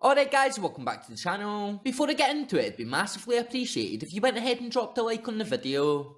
Alright guys, welcome back to the channel. Before I get into it, it'd be massively appreciated if you went ahead and dropped a like on the video.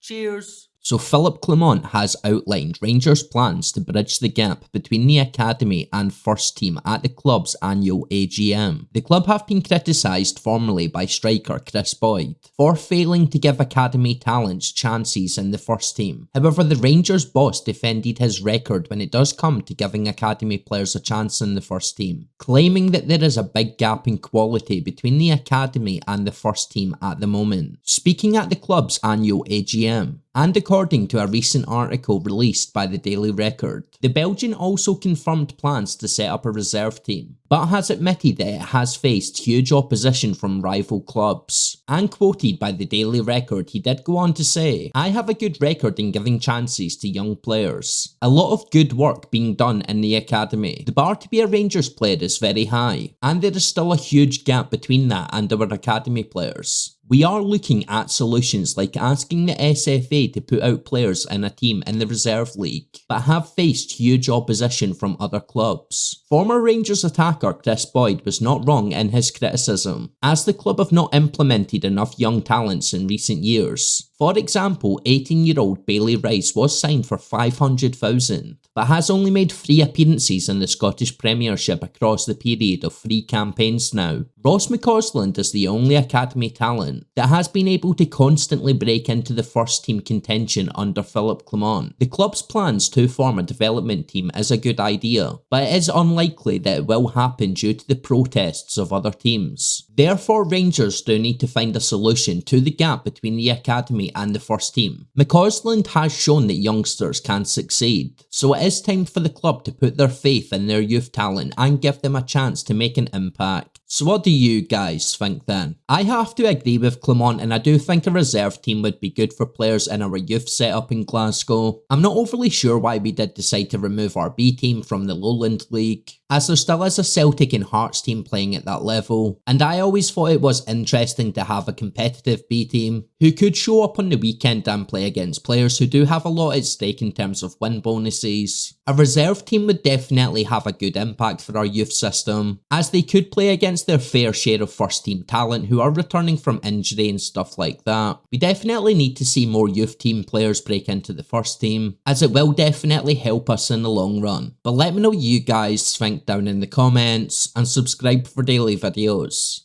Cheers. So Philip Clement has outlined Rangers' plans to bridge the gap between the academy and first team at the club's annual AGM. The club have been criticised formally by striker Chris Boyd for failing to give academy talents chances in the first team. However, the Rangers boss defended his record when it does come to giving academy players a chance in the first team, claiming that there is a big gap in quality between the academy and the first team at the moment. Speaking at the club's annual AGM, and according to a recent article released by the Daily Record, the Belgian also confirmed plans to set up a reserve team, but has admitted that it has faced huge opposition from rival clubs. And quoted by the Daily Record, he did go on to say, "I have a good record in giving chances to young players. A lot of good work being done in the academy. The bar to be a Rangers player is very high, and there is still a huge gap between that and our academy players. We are looking at solutions like asking the SFA to put out players in a team in the reserve league, but have faced huge opposition from other clubs." Former Rangers attacker Chris Boyd was not wrong in his criticism, as the club have not implemented enough young talents in recent years. For example, 18-year-old Bailey Rice was signed for $500,000, but has only made 3 appearances in the Scottish Premiership across the period of 3 campaigns now. Ross McCausland is the only academy talent that has been able to constantly break into the first team contention under Philip Clement. The club's plans to form a development team is a good idea, but it is unlikely that it will happen due to the protests of other teams. Therefore, Rangers do need to find a solution to the gap between the academy and the first team. McCausland has shown that youngsters can succeed, so it is time for the club to put their faith in their youth talent and give them a chance to make an impact. So what do you guys think then? I have to agree with Clement, and I do think a reserve team would be good for players in our youth setup in Glasgow. I'm not overly sure why we did decide to remove our B team from the Lowland League, as there still is a Celtic and Hearts team playing at that level, and I always thought it was interesting to have a competitive B team who could show up on the weekend and play against players who do have a lot at stake in terms of win bonuses. A reserve team would definitely have a good impact for our youth system, as they could play against their fair share of first team talent who are returning from injury and stuff like that. We definitely need to see more youth team players break into the first team, as it will definitely help us in the long run. But let me know what you guys think down in the comments, and subscribe for daily videos.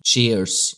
Cheers.